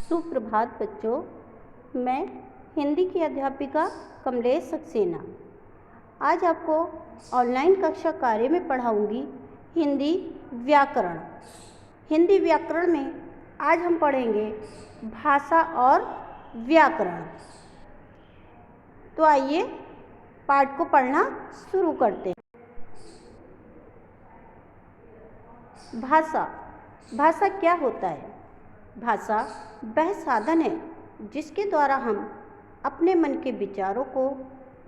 सुप्रभात बच्चों, मैं हिंदी की अध्यापिका कमलेश सक्सेना आज आपको ऑनलाइन कक्षा कार्य में पढ़ाऊंगी हिंदी व्याकरण। हिंदी व्याकरण में आज हम पढ़ेंगे भाषा और व्याकरण। तो आइए पाठ को पढ़ना शुरू करते हैं। भाषा क्या होता है? भाषा वह साधन है जिसके द्वारा हम अपने मन के विचारों को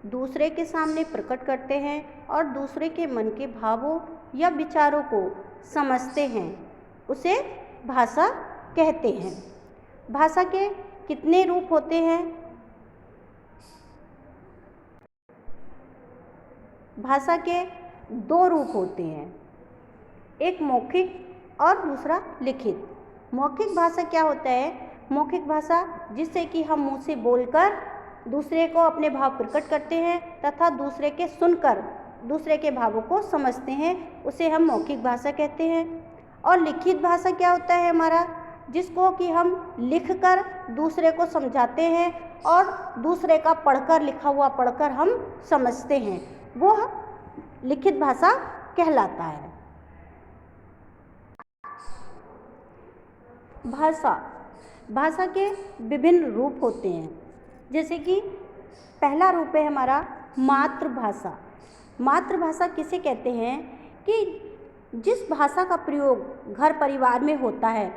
दूसरे के सामने प्रकट करते हैं और दूसरे के मन के भावों या विचारों को समझते हैं, उसे भाषा कहते हैं। भाषा के कितने रूप होते हैं? भाषा के दो रूप होते हैं, एक मौखिक और दूसरा लिखित। मौखिक भाषा क्या होता है? मौखिक भाषा जिससे कि हम मुंह से बोलकर दूसरे को अपने भाव प्रकट करते हैं तथा दूसरे के सुनकर दूसरे के भावों को समझते हैं, उसे हम मौखिक भाषा कहते हैं। और लिखित भाषा क्या होता है हमारा? जिसको कि हम लिखकर दूसरे को समझाते हैं और दूसरे का पढ़कर, लिखा हुआ पढ़कर हम समझते हैं, वो लिखित भाषा कहलाता है। भाषा के विभिन्न रूप होते हैं, जैसे कि पहला रूप है हमारा मातृभाषा। मातृभाषा किसे कहते हैं? कि जिस भाषा का प्रयोग घर परिवार में होता है,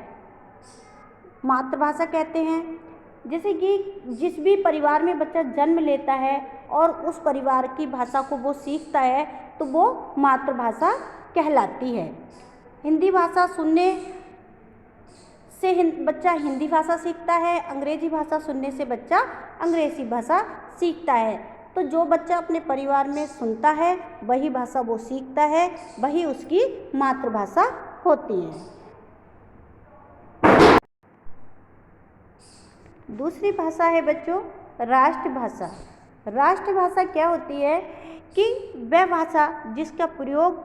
मातृभाषा कहते हैं। जैसे कि जिस भी परिवार में बच्चा जन्म लेता है और उस परिवार की भाषा को वो सीखता है तो वो मातृभाषा कहलाती है। हिंदी भाषा सुनने से बच्चा हिंदी भाषा सीखता है, अंग्रेजी भाषा सुनने से बच्चा अंग्रेजी भाषा सीखता है। तो जो बच्चा अपने परिवार में सुनता है वही भाषा वो सीखता है, वही उसकी मातृभाषा होती है। दूसरी भाषा है बच्चों राष्ट्रभाषा। राष्ट्रभाषा क्या होती है? कि वह भाषा जिसका प्रयोग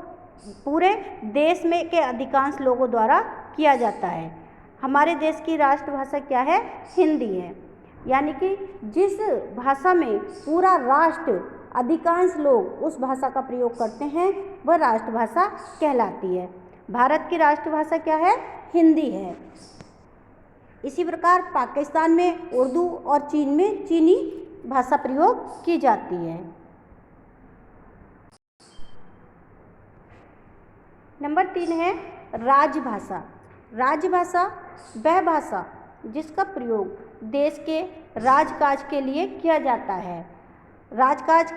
पूरे देश में के अधिकांश लोगों द्वारा किया जाता है। हमारे देश की राष्ट्रभाषा क्या है? हिंदी है। यानी कि जिस भाषा में पूरा राष्ट्र, अधिकांश लोग उस भाषा का प्रयोग करते हैं वह राष्ट्रभाषा कहलाती है। भारत की राष्ट्रभाषा क्या है? हिंदी है। इसी प्रकार पाकिस्तान में उर्दू और चीन में चीनी भाषा प्रयोग की जाती है। नंबर 3 है राजभाषा। राजभाषा वह भाषा जिसका प्रयोग देश के राजकाज के लिए किया जाता है। राजभाषा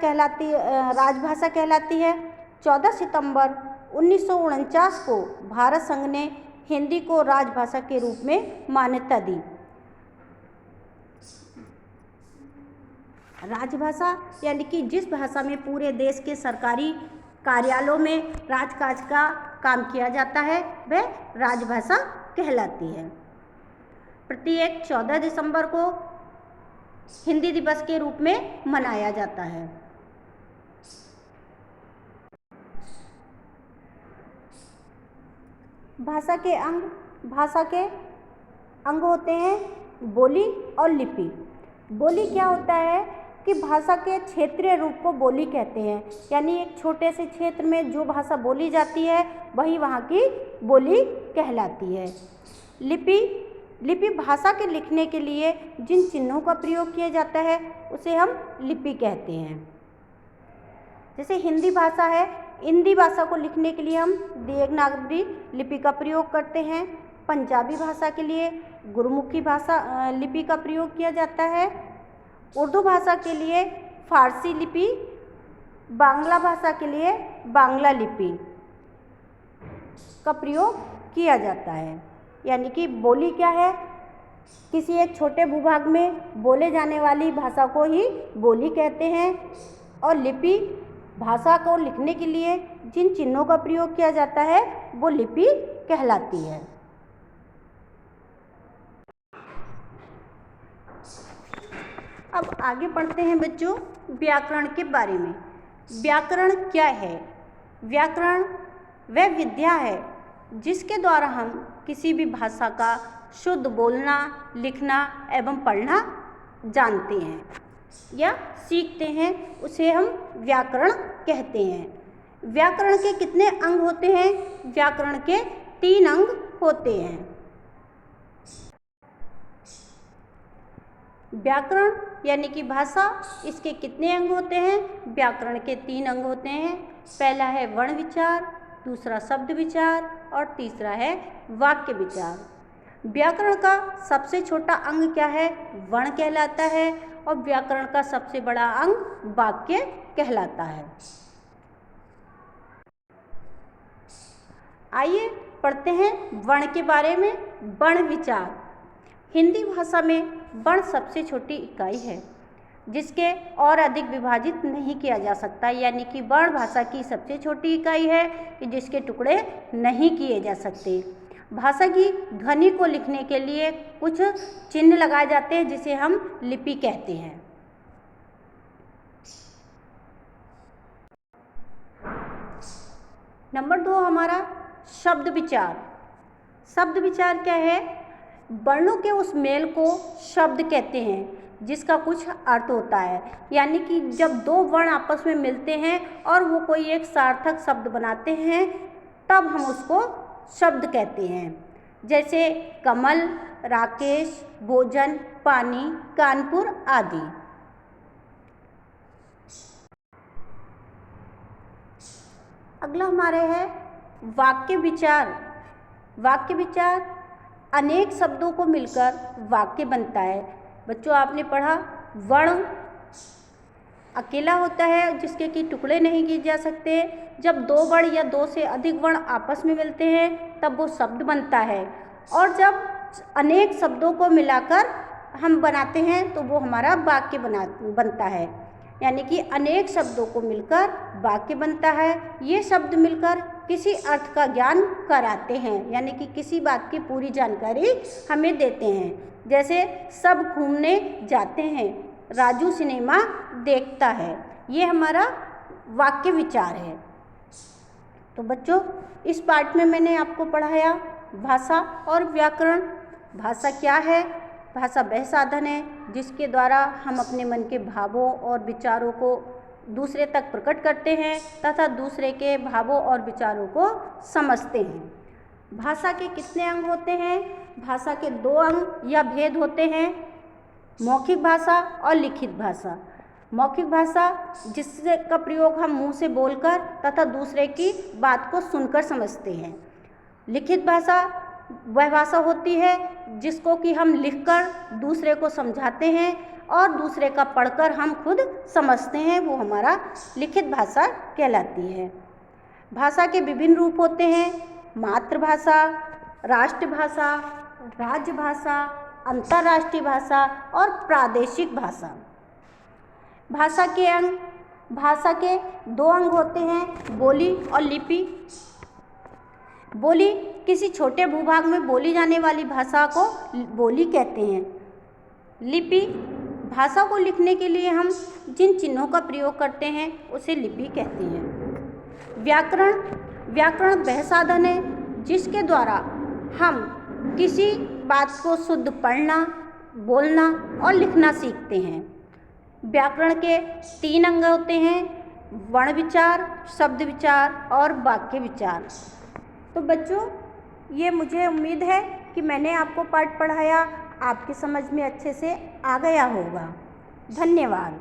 कहलाती है। 14 सितंबर 1949 को भारत संघ ने हिंदी को राजभाषा के रूप में मान्यता दी। राजभाषा यानी कि जिस भाषा में पूरे देश के सरकारी कार्यालयों में राजकाज का काम किया जाता है वह राजभाषा कहलाती है। प्रत्येक 14 दिसंबर को हिंदी दिवस के रूप में मनाया जाता है। भाषा के अंग होते हैं बोली और लिपि। बोली क्या होता है? कि भाषा के क्षेत्रीय रूप को बोली कहते हैं, यानी एक छोटे से क्षेत्र में जो भाषा बोली जाती है वही वहाँ की बोली कहलाती है। लिपि भाषा के लिखने के लिए जिन चिन्हों का प्रयोग किया जाता है उसे हम लिपि कहते हैं। जैसे हिंदी भाषा है, हिंदी भाषा को लिखने के लिए हम देवनागरी लिपि का प्रयोग करते हैं। पंजाबी भाषा के लिए गुरमुखी भाषा लिपि का प्रयोग किया जाता है। उर्दू भाषा के लिए फारसी लिपि, बांग्ला भाषा के लिए बांग्ला लिपि का प्रयोग किया जाता है। यानी कि बोली क्या है? किसी एक छोटे भूभाग में बोले जाने वाली भाषा को ही बोली कहते हैं। और लिपि भाषा को लिखने के लिए जिन चिन्हों का प्रयोग किया जाता है वो लिपि कहलाती है। अब आगे पढ़ते हैं बच्चों व्याकरण के बारे में। व्याकरण क्या है? व्याकरण वह विद्या है जिसके द्वारा हम किसी भी भाषा का शुद्ध बोलना, लिखना एवं पढ़ना जानते हैं या सीखते हैं, उसे हम व्याकरण कहते हैं। व्याकरण के कितने अंग होते हैं? व्याकरण के 3 अंग होते हैं। व्याकरण यानी कि भाषा, इसके कितने अंग होते हैं? व्याकरण के 3 अंग होते हैं। पहला है वर्ण विचार, दूसरा शब्द विचार और तीसरा है वाक्य विचार। व्याकरण का सबसे छोटा अंग क्या है? वर्ण कहलाता है और व्याकरण का सबसे बड़ा अंग वाक्य कहलाता है। आइए पढ़ते हैं वर्ण के बारे में। वर्ण विचार। हिंदी भाषा में वर्ण सबसे छोटी इकाई है जिसके और अधिक विभाजित नहीं किया जा सकता, यानी कि वर्ण भाषा की सबसे छोटी इकाई है कि जिसके टुकड़े नहीं किए जा सकते। भाषा की ध्वनि को लिखने के लिए कुछ चिन्ह लगाए जाते हैं जिसे हम लिपि कहते हैं। नंबर 2 हमारा शब्द विचार। शब्द विचार क्या है? वर्णों के उस मेल को शब्द कहते हैं जिसका कुछ अर्थ होता है, यानी कि जब 2 वर्ण आपस में मिलते हैं और वो कोई एक सार्थक शब्द बनाते हैं तब हम उसको शब्द कहते हैं। जैसे कमल, राकेश, भोजन, पानी, कानपुर आदि। अगला हमारे है वाक्य विचार। वाक्य विचार अनेक शब्दों को मिलकर वाक्य बनता है। बच्चों आपने पढ़ा वर्ण अकेला होता है जिसके कि टुकड़े नहीं किए जा सकते। जब 2 वर्ण या 2 से अधिक वर्ण आपस में मिलते हैं तब वो शब्द बनता है, और जब अनेक शब्दों को मिलाकर हम बनाते हैं तो वो हमारा वाक्य बनता है, यानी कि अनेक शब्दों को मिलकर वाक्य बनता है। ये शब्द मिलकर किसी अर्थ का ज्ञान कराते हैं, यानी कि किसी बात की पूरी जानकारी हमें देते हैं। जैसे सब घूमने जाते हैं, राजू सिनेमा देखता है, ये हमारा वाक्य विचार है। तो बच्चों इस पार्ट में मैंने आपको पढ़ाया भाषा और व्याकरण। भाषा क्या है? भाषा वह साधन है जिसके द्वारा हम अपने मन के भावों और विचारों को दूसरे तक प्रकट करते हैं तथा दूसरे के भावों और विचारों को समझते हैं। भाषा के कितने अंग होते हैं? भाषा के 2 अंग या भेद होते हैं, मौखिक भाषा और लिखित भाषा। मौखिक भाषा जिससे का प्रयोग हम मुंह से बोलकर तथा दूसरे की बात को सुनकर समझते हैं। लिखित भाषा वह भाषा होती है जिसको कि हम लिखकर दूसरे को समझाते हैं और दूसरे का पढ़कर हम खुद समझते हैं, वो हमारा लिखित भाषा कहलाती है। भाषा के विभिन्न रूप होते हैं, मातृभाषा, राष्ट्रभाषा, राज्यभाषा, अंतर्राष्ट्रीय भाषा और प्रादेशिक भाषा। भाषा के अंग। भाषा के 2 अंग होते हैं, बोली और लिपि। बोली किसी छोटे भूभाग में बोली जाने वाली भाषा को बोली कहते हैं। लिपि भाषा को लिखने के लिए हम जिन चिन्हों का प्रयोग करते हैं उसे लिपि कहते हैं। व्याकरण। व्याकरण वह साधन है जिसके द्वारा हम किसी बात को शुद्ध पढ़ना, बोलना और लिखना सीखते हैं। व्याकरण के 3 अंग होते हैं, वर्ण विचार, शब्द विचार और वाक्य विचार। तो बच्चों ये मुझे उम्मीद है कि मैंने आपको पाठ पढ़ाया आपके समझ में अच्छे से आ गया होगा। धन्यवाद।